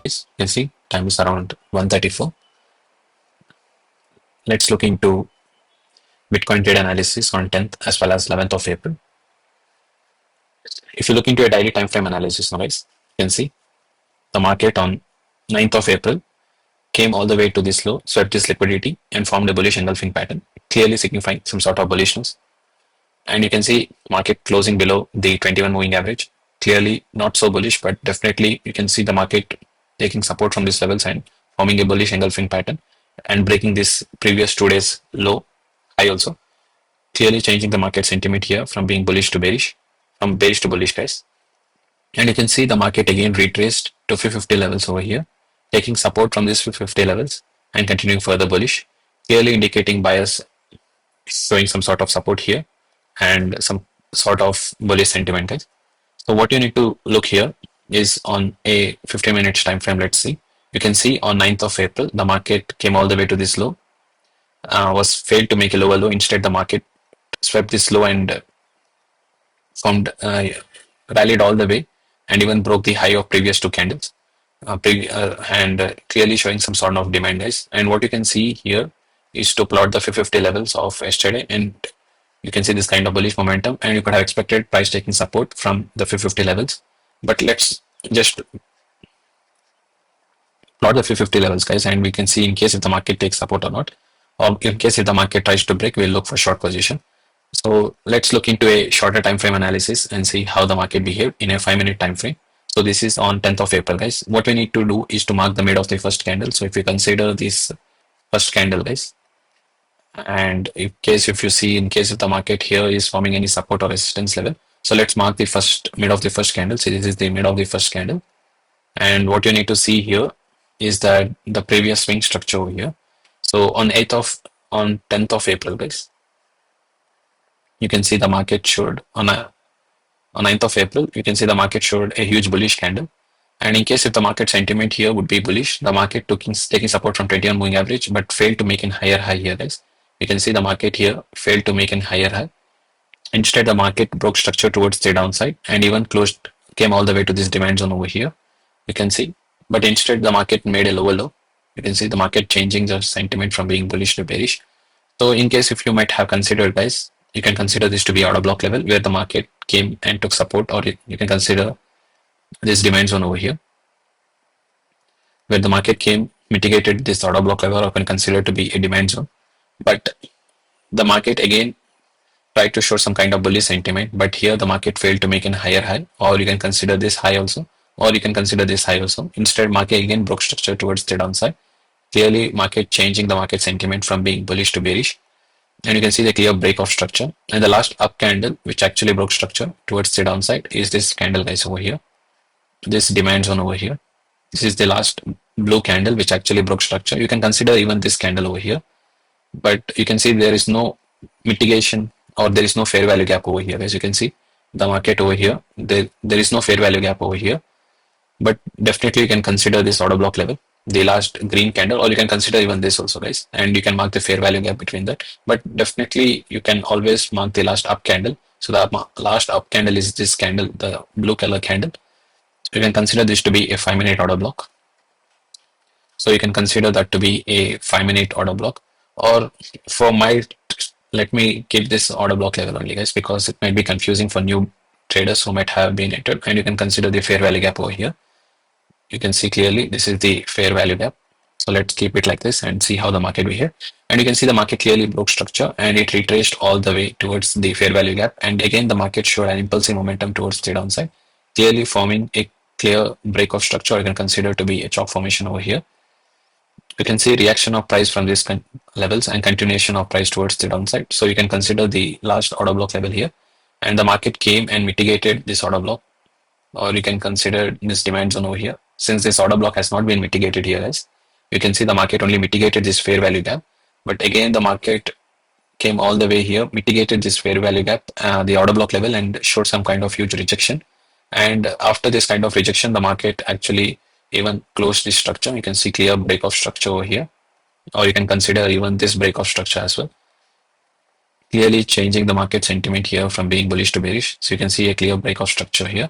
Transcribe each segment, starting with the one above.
guys. You can see time is around 1:34. Let's look into Bitcoin trade analysis on 10th as well as 11th of April. If you look into a daily time frame analysis now, guys, you can see the market on 9th of April came all the way to this low, swept this liquidity, and formed a bullish engulfing pattern, clearly signifying some sort of bullishness. And you can see market closing below the 21 moving average. Clearly not so bullish, but definitely you can see the market taking support from these levels and forming a bullish engulfing pattern and breaking this previous 2 days low high also. Clearly changing the market sentiment here from being bullish to bearish, from bearish to bullish, guys. And you can see the market again retraced to 550 levels over here, taking support from these 550 levels and continuing further bullish, clearly indicating buyers showing some sort of support here and some sort of bullish sentiment, guys. So what you need to look here is on a 50 minutes time frame. Let's see. You can see on 9th of April, the market came all the way to this low, was failed to make a lower low. Instead, the market swept this low and formed, rallied all the way and even broke the high of previous two candles. And clearly showing some sort of demand, guys. And what you can see here is to plot the 550 levels of yesterday, and you can see this kind of bullish momentum, and you could have expected price taking support from the 550 levels. But let's just plot the 550 levels, guys, and we can see in case if the market takes support or not, or in case if the market tries to break, we'll look for short position. So let's look into a shorter time frame analysis and see how the market behaved in a 5 minute time frame. So this is on 10th of April, guys. What we need to do is to mark the mid of the first candle. So if we consider this first candle, guys, and if you see in case if the market here is forming any support or resistance level, so let's mark the first mid of the first candle. So this is the mid of the first candle, and what you need to see here is that the previous swing structure over here. So on 10th of April, guys, you can see the market showed on 9th of April, you can see the market showed a huge bullish candle. And in case if the market sentiment here would be bullish, the market taking support from 21 moving average, but failed to make an higher high here, guys. You can see the market here failed to make an higher high. Instead, the market broke structure towards the downside and even came all the way to this demand zone over here. You can see, but instead the market made a lower low. You can see the market changing the sentiment from being bullish to bearish. So in case if you might have considered, guys, you can consider this to be order block level where the market came and took support, or you can consider this demand zone over here where the market came, mitigated this order block level, or can consider to be a demand zone. But the market again tried to show some kind of bullish sentiment, but here the market failed to make a higher high, or you can consider this high also, or you can consider this high also. Instead, market again broke structure towards the downside. Clearly, market changing the market sentiment from being bullish to bearish. And you can see the clear break of structure. And the last up candle, which actually broke structure towards the downside, is this candle, guys, over here. This demand zone over here. This is the last blue candle, which actually broke structure. You can consider even this candle over here. But you can see there is no mitigation, or there is no fair value gap over here. As you can see, the market over here, there is no fair value gap over here. But definitely you can consider this order block level, the last green candle, or you can consider even this also, guys, and you can mark the fair value gap between that. But definitely you can always mark the last up candle. So the last up candle is this candle, the blue color candle. You can consider this to be a 5 minute order block. So you can consider that to be a 5 minute order block, or for my, let me keep this order block level only, guys, because it might be confusing for new traders who might have been entered. And you can consider the fair value gap over here. You can see clearly this is the fair value gap. So let's keep it like this and see how the market behaved. And you can see the market clearly broke structure and it retraced all the way towards the fair value gap. And again, the market showed an impulsive momentum towards the downside, clearly forming a clear break of structure. You can consider to be a chalk formation over here. You can see reaction of price from these levels and continuation of price towards the downside. So you can consider the last order block level here. And the market came and mitigated this order block, or you can consider this demand zone over here. Since this order block has not been mitigated here, guys, you can see the market only mitigated this fair value gap. But again, the market came all the way here, mitigated this fair value gap, the order block level, and showed some kind of huge rejection. And after this kind of rejection, the market actually even closed this structure. You can see clear break of structure over here, or you can consider even this break of structure as well. Clearly changing the market sentiment here from being bullish to bearish. So you can see a clear break of structure here.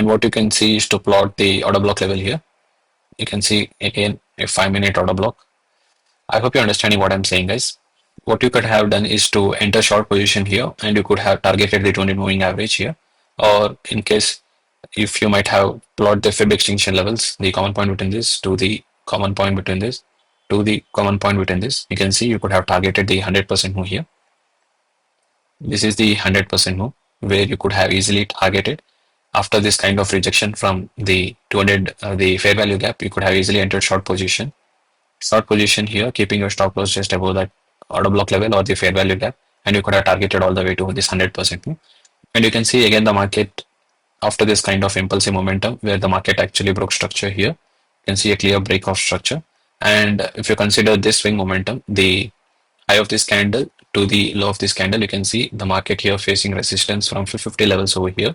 And what you can see is to plot the order block level here. You can see again a 5-minute order block. I hope you're understanding what I'm saying, guys. What you could have done is to enter short position here, and you could have targeted the 20 moving average here. Or in case if you might have plot the fib extinction levels, the common point between this to the common point between this to the common point between this, you can see you could have targeted the 100% move here. This is the 100% move where you could have easily targeted after this kind of rejection from the 200, the fair value gap. You could have easily entered short position here, keeping your stop loss just above that order block level or the fair value gap, and you could have targeted all the way to this 100% move. And you can see again the market after this kind of impulsive momentum where the market actually broke structure here. You can see a clear break of structure. And if you consider this swing momentum, the high of this candle to the low of this candle, you can see the market here facing resistance from 550 levels over here.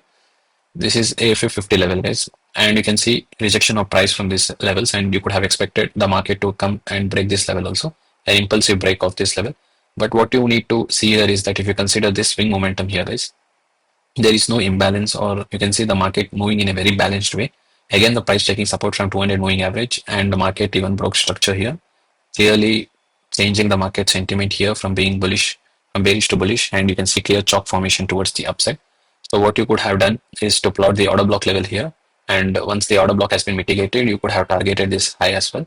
This is a 550 level, guys, and you can see rejection of price from these levels, and you could have expected the market to come and break this level also, an impulsive break of this level. But what you need to see here is that if you consider this swing momentum here, guys, there is no imbalance, or you can see the market moving in a very balanced way. Again, the price taking support from 200 moving average, and the market even broke structure here, clearly changing the market sentiment here from being bullish, from bearish to bullish, and you can see clear chalk formation towards the upside. So what you could have done is to plot the order block level here, and once the order block has been mitigated, you could have targeted this high as well,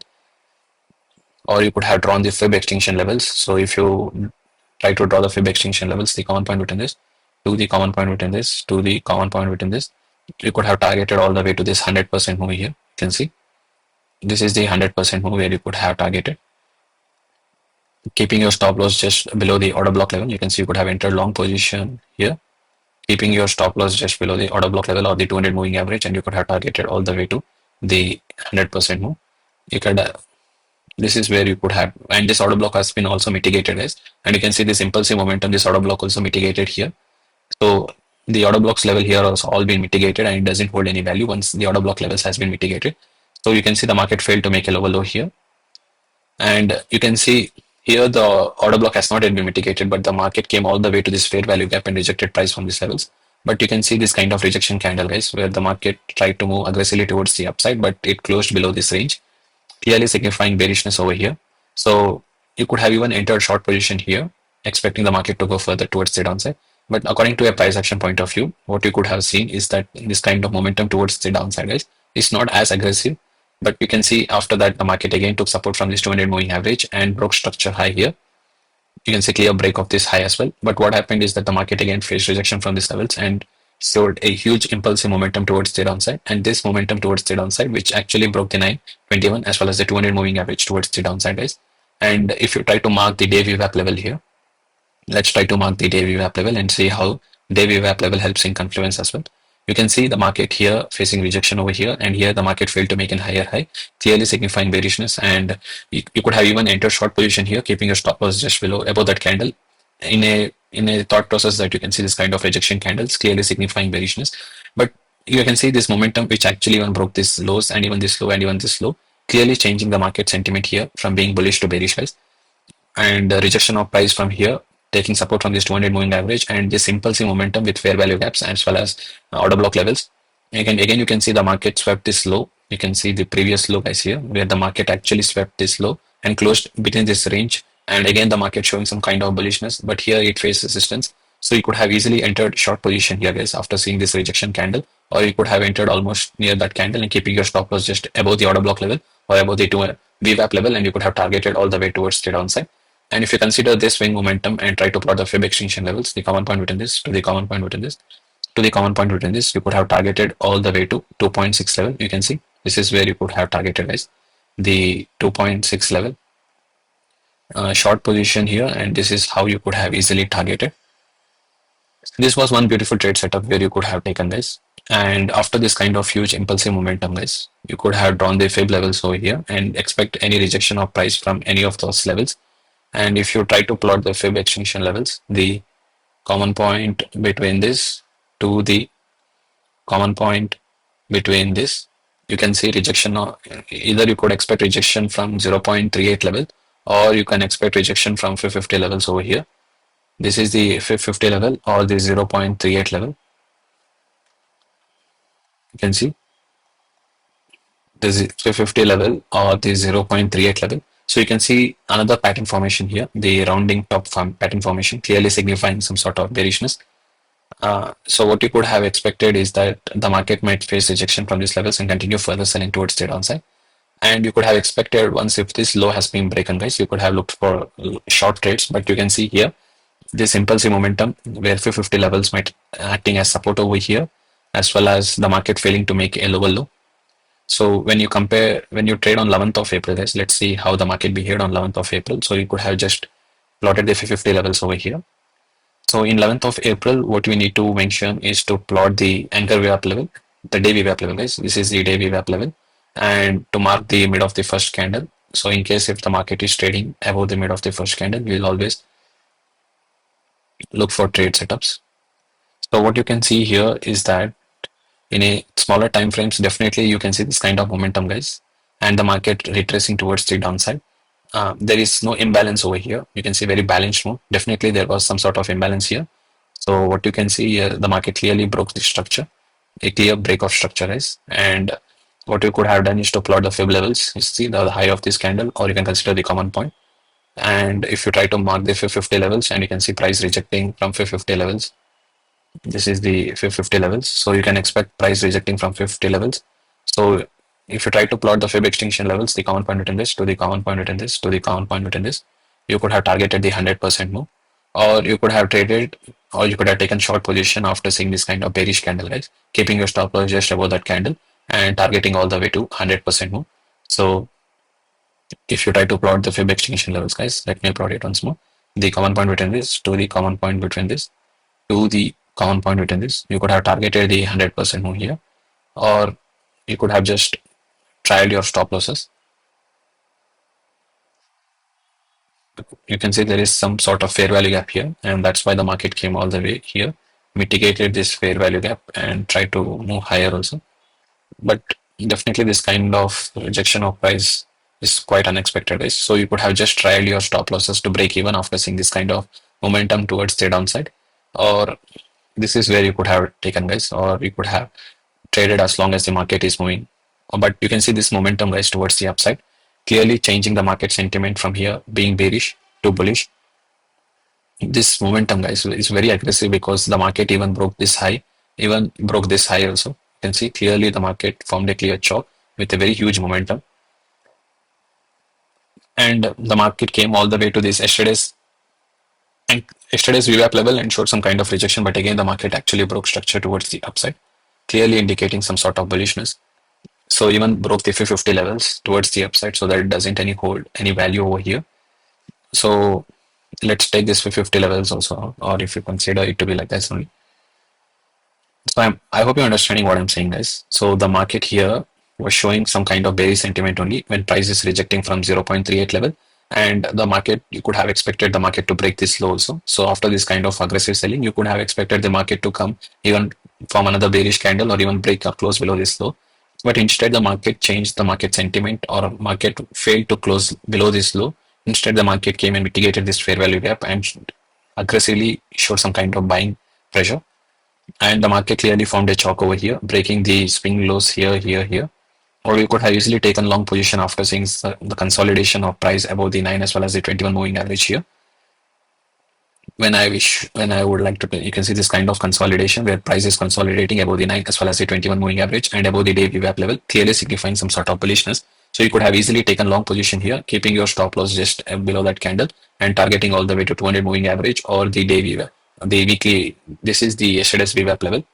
or you could have drawn the fib extinction levels. So if you try to draw the fib extinction levels, the common point between this to the common point between this to the common point between this, you could have targeted all the way to this 100% move here. You can see this is the 100% move where you could have targeted, keeping your stop loss just below the order block level. You can see you could have entered long position here, keeping your stop loss just below the order block level or the 200 moving average, and you could have targeted all the way to the 100% move. You could this is where you could have, and this order block has been also mitigated, guys, and you can see this impulsive momentum, this order block also mitigated here. So the order blocks level here has all been mitigated, and it doesn't hold any value once the order block levels has been mitigated. So you can see the market failed to make a lower low here, and you can see here the order block has not yet been mitigated, but the market came all the way to this fair value gap and rejected price from these levels. But you can see this kind of rejection candle, guys, where the market tried to move aggressively towards the upside, but it closed below this range, clearly signifying bearishness over here. So you could have even entered short position here, expecting the market to go further towards the downside. But according to a price action point of view, what you could have seen is that this kind of momentum towards the downside, guys, is not as aggressive. But you can see after that the market again took support from this 200 moving average and broke structure high here. You can see clear break of this high as well. But what happened is that the market again faced rejection from these levels and showed a huge impulsive momentum towards the downside. And this momentum towards the downside, which actually broke the 921 as well as the 200 moving average towards the downside, guys. And if you try to mark the day VWAP level here, let's try to mark the day VWAP level and see how day VWAP level helps in confluence as well. You can see the market here facing rejection over here, and here the market failed to make an higher high, clearly signifying bearishness. And you could have even entered short position here, keeping your stop loss just below above that candle. In a thought process that you can see this kind of rejection candles clearly signifying bearishness. But you can see this momentum which actually even broke this lows and even this low and even this low, clearly changing the market sentiment here from being bullish to bearish, guys. And the rejection of price from here taking support from this 200 moving average and this impulsive momentum with fair value gaps as well as order block levels. Again, you can see the market swept this low. You can see the previous low, guys, here where the market actually swept this low and closed between this range. And again, the market showing some kind of bullishness, but here it faced resistance. So you could have easily entered short position here, guys, after seeing this rejection candle, or you could have entered almost near that candle and keeping your stop loss just above the order block level or above the VWAP level, and you could have targeted all the way towards the downside. And if you consider this swing momentum and try to plot the fib extinction levels, the common point between this to the common point between this to the common point between this, you could have targeted all the way to 2.6 level. You can see this is where you could have targeted, guys, the 2.6 level short position here, and this is how you could have easily targeted. This was one beautiful trade setup where you could have taken this. And after this kind of huge impulsive momentum, guys, you could have drawn the fib levels over here and expect any rejection of price from any of those levels. And if you try to plot the fib extinction levels, the common point between this to the common point between this, you can see rejection. Either you could expect rejection from 0.38 level, or you can expect rejection from 550 levels over here. This is the 550 level or the 0.38 level. You can see this is 50 level or the 0.38 level. So you can see another pattern formation here, the rounding top pattern formation, clearly signifying some sort of bearishness. So what you could have expected is that the market might face rejection from these levels and continue further selling towards the downside. And you could have expected once if this low has been broken, guys, you could have looked for short trades. But you can see here this impulsive momentum where 50 levels might acting as support over here, as well as the market failing to make a lower low. So when you trade on 11th of April, guys, let's see how the market behaved on 11th of April. So you could have just plotted the 50 levels over here. So in 11th of April, what we need to mention is to plot the anchor VWAP level, the day VWAP level, guys. This is the day VWAP level, and to mark the mid of the first candle. So in case if the market is trading above the mid of the first candle, we'll always look for trade setups. So what you can see here is that in a smaller time frames, definitely you can see this kind of momentum, guys, and the market retracing towards the downside. There is no imbalance over here. You can see very balanced move. Definitely there was some sort of imbalance here. So what you can see here, the market clearly broke the structure, a clear break of structure is. And what you could have done is to plot the fib levels. You see the high of this candle, or you can consider the common point. And if you try to mark the 50 levels, and you can see price rejecting from 50 levels. This is the 50 levels. So you can expect price rejecting from 50 levels. So if you try to plot the fib extinction levels, the common point within this to the common point within this to the common point within this, you could have targeted the 100% move, or you could have traded, or you could have taken short position after seeing this kind of bearish candle, guys, keeping your stop loss just above that candle and targeting all the way to 100% move. So if you try to plot the fib extinction levels, guys, let me plot it once more. The common point between this to the common point between this to the common point within this, you could have targeted the 100% move here, or you could have just tried your stop losses. You can see there is some sort of fair value gap here, and that's why the market came all the way here, mitigated this fair value gap and tried to move higher also. But definitely this kind of rejection of price is quite unexpected, guys. So you could have just tried your stop losses to break even after seeing this kind of momentum towards the downside, or this is where you could have taken, guys, or you could have traded as long as the market is moving. But you can see this momentum, guys, towards the upside, clearly changing the market sentiment from here being bearish to bullish. This momentum, guys, is very aggressive because the market even broke this high, even broke this high also. You can see clearly the market formed a clear chalk with a very huge momentum, and the market came all the way to this yesterday's VWAP level and showed some kind of rejection. But again, the market actually broke structure towards the upside, clearly indicating some sort of bullishness. So even broke the 50 levels towards the upside, so that it doesn't any hold any value over here. So let's take this 50 levels also, or if you consider it to be like this only. So I hope you're understanding what I'm saying, guys. So the market here was showing some kind of bearish sentiment only when price is rejecting from 0.38 level, and the market, you could have expected the market to break this low also. So after this kind of aggressive selling, you could have expected the market to come even from another bearish candle or even break or close below this low. But instead, the market changed the market sentiment, or market failed to close below this low. Instead, the market came and mitigated this fair value gap and aggressively showed some kind of buying pressure. And the market clearly formed a chalk over here, breaking the swing lows here. Or you could have easily taken long position after seeing the consolidation of price above the 9 as well as the 21 moving average here. When I would like to, you can see this kind of consolidation where price is consolidating above the 9 as well as the 21 moving average and above the day VWAP level, clearly signifying some sort of bullishness. So you could have easily taken long position here, keeping your stop loss just below that candle and targeting all the way to 200 moving average or the day VWAP. The weekly, this is the yesterday's VWAP level.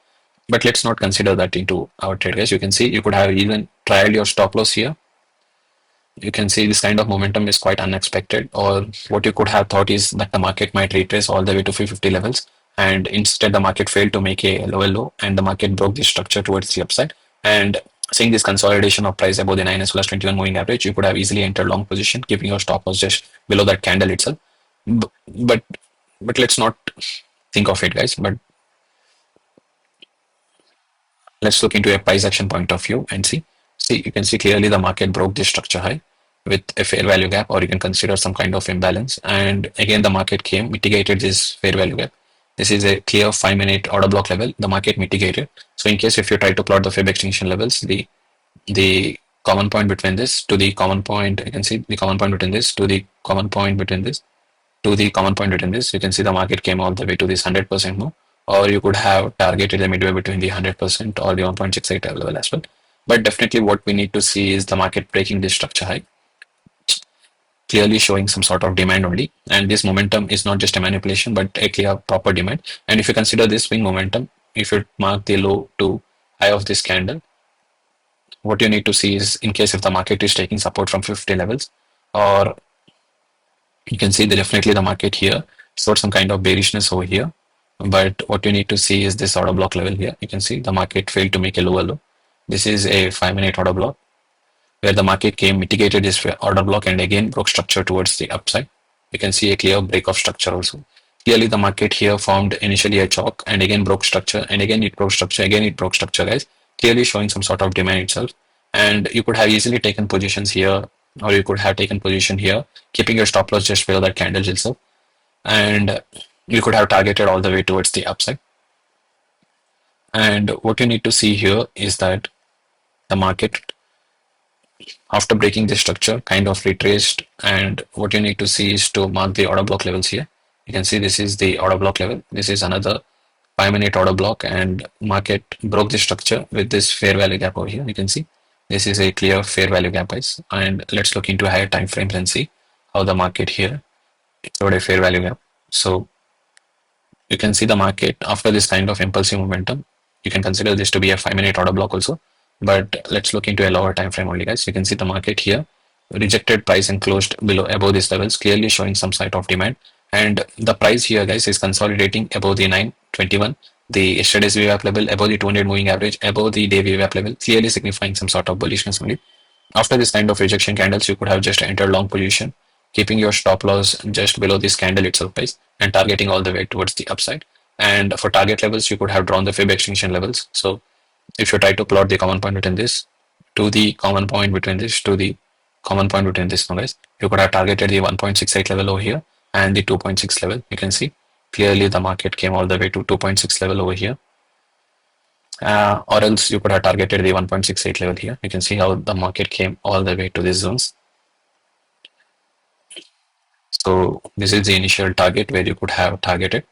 But let's not consider that into our trade, guys. You can see you could have even tried your stop loss here. You can see this kind of momentum is quite unexpected, or what you could have thought is that the market might retrace all the way to 50 levels, and instead the market failed to make a lower low and the market broke the structure towards the upside. And seeing this consolidation of price above the 9 as well as 21 moving average, you could have easily entered long position, keeping your stop loss just below that candle itself. But let's not think of it, guys. But let's look into a price action point of view and see. See, you can see clearly the market broke this structure high with a fair value gap, or you can consider some kind of imbalance. And again, the market came, mitigated this fair value gap, This is a clear 5-minute order block level. The market mitigated. So in case if you try to plot the Fib extinction levels, the common point between this to the common point, you can see the common point between this to the common point between this to the common point between this. You can see the market came all the way to this 100% move, or you could have targeted the midway between the 100% or the 1.68 level as well. But definitely, what we need to see is the market breaking this structure high, clearly showing some sort of demand only. And this momentum is not just a manipulation, but a clear proper demand. And if you consider this swing momentum, if you mark the low to high of this candle, what you need to see is in case if the market is taking support from 50 levels, or you can see that definitely the market here showed some kind of bearishness over here. But what you need to see is this order block level here. You can see the market failed to make a lower low. This is a 5-minute order block where the market came, mitigated this order block, and again broke structure towards the upside. You can see a clear break of structure also. Clearly, the market here formed initially a chalk and again broke structure, and again it broke structure, again it broke structure, guys. Clearly showing some sort of demand itself. And you could have easily taken positions here, or you could have taken position here, keeping your stop loss just below that candle itself. And you could have targeted all the way towards the upside. And what you need to see here is that the market, after breaking this structure, kind of retraced, and what you need to see is to mark the order block levels here. You can see this is the order block level. This is another 5-minute order block, and market broke the structure with this fair value gap over here. You can see this is a clear fair value gap, guys. And let's look into higher time frames and see how the market here showed a fair value gap. So you can see the market after this kind of impulsive momentum. You can consider this to be a 5-minute order block also. But let's look into a lower time frame only, guys. You can see the market here rejected price and closed below above these levels, clearly showing some sort of demand. And the price here, guys, is consolidating above the 921, the yesterday's VWAP level, above the 200 moving average, above the day VWAP level, clearly signifying some sort of bullishness only. After this kind of rejection candles, you could have just entered long position, keeping your stop loss just below this candle itself, guys, and targeting all the way towards the upside. And for target levels, you could have drawn the Fib extinction levels. So if you try to plot the common point between this to the common point between this to the common point between this, guys, you could have targeted the 1.68 level over here and the 2.6 level. You can see clearly the market came all the way to 2.6 level over here. Or else you could have targeted the 1.68 level here. You can see how the market came all the way to these zones. So this is the initial target where you could have targeted.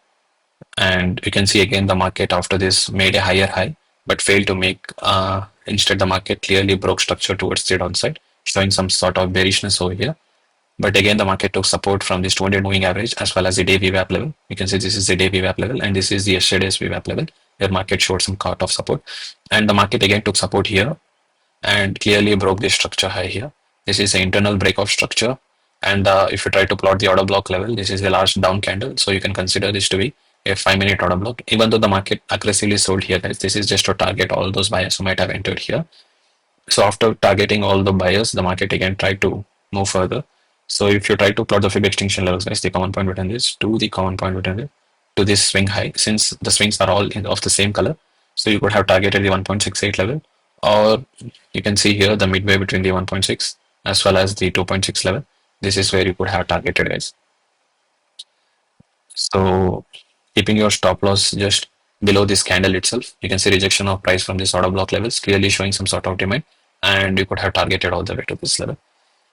And you can see again the market after this made a higher high but failed to make, instead the market clearly broke structure towards the downside, showing some sort of bearishness over here. But again the market took support from this 200 moving average as well as the day VWAP level. You can see this is the day VWAP level and this is the yesterday's VWAP level where market showed some cut of support. And the market again took support here and clearly broke this structure high here. This is an internal break of structure. And if you try to plot the order block level, this is a large down candle. So you can consider this to be a 5-minute order block. Even though the market aggressively sold here, guys, this is just to target all those buyers who might have entered here. So after targeting all the buyers, the market again tried to move further. So if you try to plot the Fib extinction levels, guys, the common point between this to the common point between this to this swing high, since the swings are all of the same color, so you could have targeted the 1.68 level, or you can see here the midway between the 1.6 as well as the 2.6 level. This is where you could have targeted, guys. So keeping your stop loss just below this candle itself, you can see rejection of price from this order block levels, clearly showing some sort of demand, and you could have targeted all the way to this level.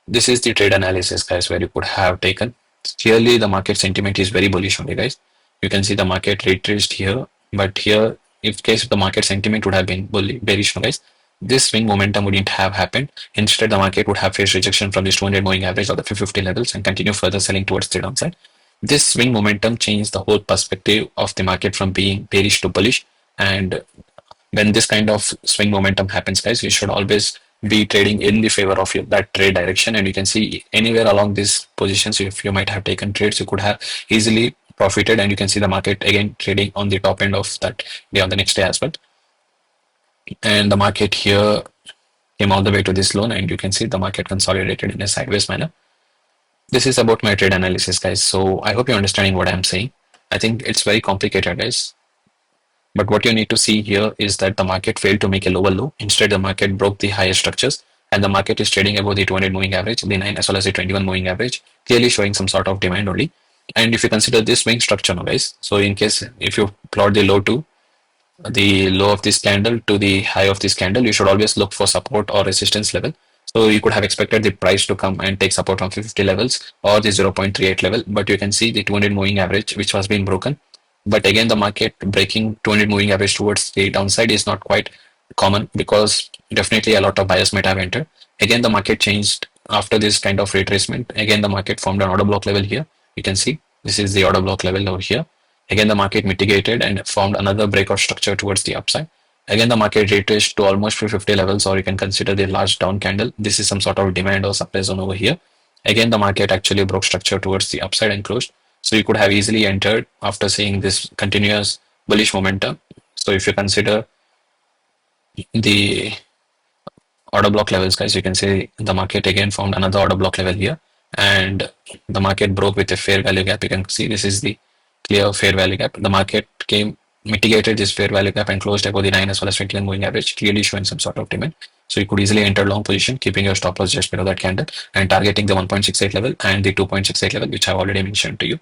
This is the trade analysis, guys, where you could have taken. Clearly the market sentiment is very bullish only, guys. You can see the market retraced here, but here if case the market sentiment would have been bearish, guys, this swing momentum wouldn't have happened. Instead the market would have faced rejection from this 200 moving average or the 550 levels and continue further selling towards the downside. This swing momentum changed the whole perspective of the market from being bearish to bullish. And when this kind of swing momentum happens, guys, you should always be trading in the favor of that trade direction. And you can see anywhere along these positions, if you might have taken trades, you could have easily profited. And you can see the market again trading on the top end of that day on the next day as well. And the market here came all the way to this low, and you can see the market consolidated in a sideways manner. This is about my trade analysis, guys. So I hope you're understanding what I'm saying. I think it's very complicated, guys. But what you need to see here is that the market failed to make a lower low. Instead, the market broke the higher structures, and the market is trading above the 200 moving average, the 9 as well as the 21 moving average, clearly showing some sort of demand only. And if you consider this swing structure now, guys, so in case if you plot the low of this candle to the high of this candle, you should always look for support or resistance level. So you could have expected the price to come and take support from 50 levels or the 0.38 level, but you can see the 200 moving average which was being broken. But again, the market breaking 200 moving average towards the downside is not quite common, because definitely a lot of buyers might have entered. Again, the market changed after this kind of retracement. Again, the market formed an order block level here. You can see this is the order block level over here. Again, the market mitigated and formed another breakout structure towards the upside. Again, the market retraced to almost 350 levels, or you can consider the large down candle. This is some sort of demand or supply zone over here. Again, the market actually broke structure towards the upside and closed. So you could have easily entered after seeing this continuous bullish momentum. So if you consider the order block levels, guys, you can see the market again formed another order block level here, and the market broke with a fair value gap. You can see this is the clear fair value gap. The market came mitigated this fair value gap and closed above the 9 as well as 20 moving average, clearly showing some sort of demand. So you could easily enter long position, keeping your stop loss just below that candle and targeting the 1.68 level and the 2.68 level, which I've already mentioned to you.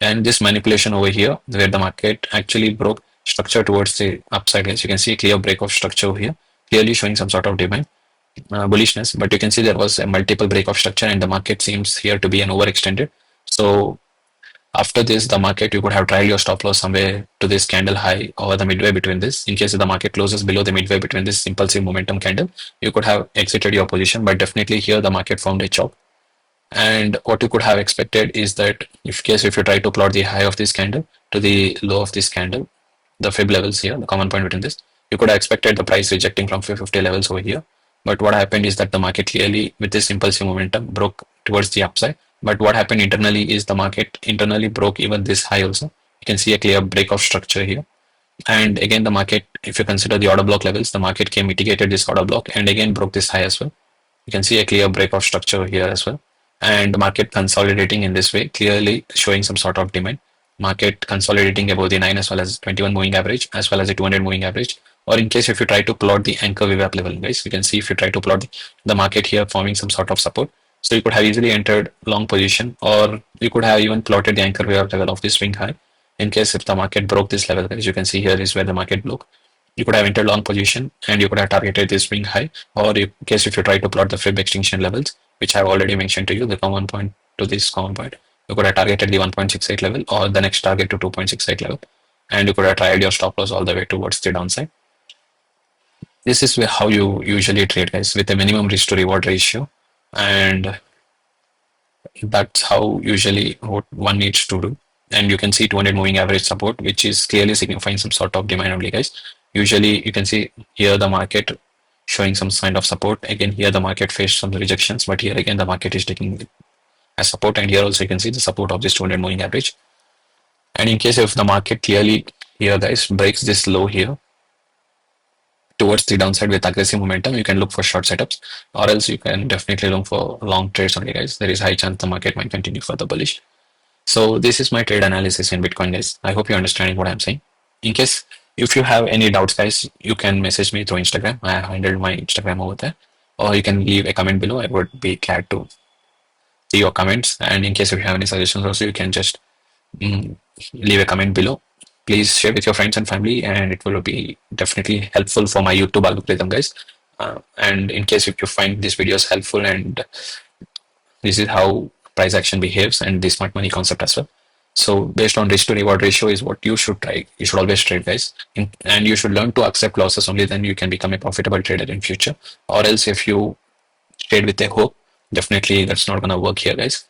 And this manipulation over here, where the market actually broke structure towards the upside, as you can see a clear break of structure over here, clearly showing some sort of demand bullishness. But you can see there was a multiple break of structure, and the market seems here to be an overextended. So after this, the market, you could have tried your stop loss somewhere to this candle high or the midway between this. In case the market closes below the midway between this impulsive momentum candle, you could have exited your position. But definitely here the market formed a chop, and what you could have expected is that if you try to plot the high of this candle to the low of this candle, the fib levels here, the common point between this, you could have expected the price rejecting from 550 levels over here. But what happened is that the market clearly, with this impulsive momentum, broke towards the upside. But what happened internally is the market internally broke even this high also. You can see a clear break of structure here. And again, the market, if you consider the order block levels, the market came mitigated this order block and again broke this high as well. You can see a clear break of structure here as well. And the market consolidating in this way, clearly showing some sort of demand. Market consolidating above the 9 as well as 21 moving average as well as the 200 moving average. Or in case if you try to plot the anchor VWAP level, guys, you can see if you try to plot the market here forming some sort of support. So you could have easily entered long position, or you could have even plotted the anchor VWAP level of the swing high. In case if the market broke this level, guys, you can see here is where the market broke. You could have entered long position and you could have targeted this swing high, or in case if you try to plot the fib extinction levels, which I've already mentioned to you, the common point to this common point, you could have targeted the 1.68 level or the next target to 2.68 level, and you could have tried your stop loss all the way towards the downside. This is how you usually trade, guys, with a minimum risk to reward ratio, and that's how usually what one needs to do. And you can see 200 moving average support, which is clearly signifying some sort of demand only, guys. Usually you can see here the market showing some kind of support. Again, here the market faced some rejections, but here again the market is taking as support, and here also you can see the support of this 200 moving average. And in case if the market clearly here, guys, breaks this low here towards the downside with aggressive momentum, you can look for short setups, or else you can definitely look for long trades only, guys. There is high chance the market might continue further bullish. So this is my trade analysis in Bitcoin, guys. I hope you're understanding what I'm saying. In case if you have any doubts, guys, you can message me through Instagram. I have handled my Instagram over there, or you can leave a comment below. I would be glad to see your comments. And in case if you have any suggestions also, you can just mm, leave a comment below. Please share with your friends and family, and it will be definitely helpful for my YouTube algorithm, guys. And in case if you find these videos helpful, and this is how price action behaves and the smart money concept as well. So based on risk to reward ratio is what you should try. You should always trade, guys, and you should learn to accept losses. Only then you can become a profitable trader in future. Or else, if you trade with a hope, definitely that's not gonna work here, guys,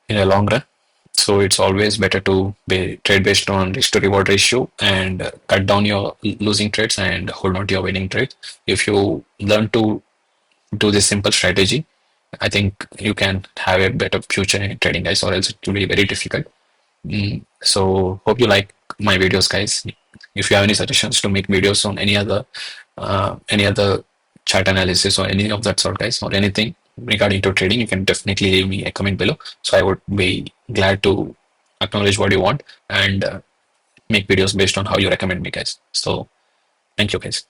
in a long run. So it's always better to trade based on risk to reward ratio and cut down your losing trades and hold on to your winning trades. If you learn to do this simple strategy, I think you can have a better future in trading, guys, or else it will be very difficult. So hope you like my videos, guys. If you have any suggestions to make videos on any other chart analysis or any of that sort, guys, or anything regarding to trading, you can definitely leave me a comment below. So I would be glad to acknowledge what you want and make videos based on how you recommend me, guys. So thank you, guys.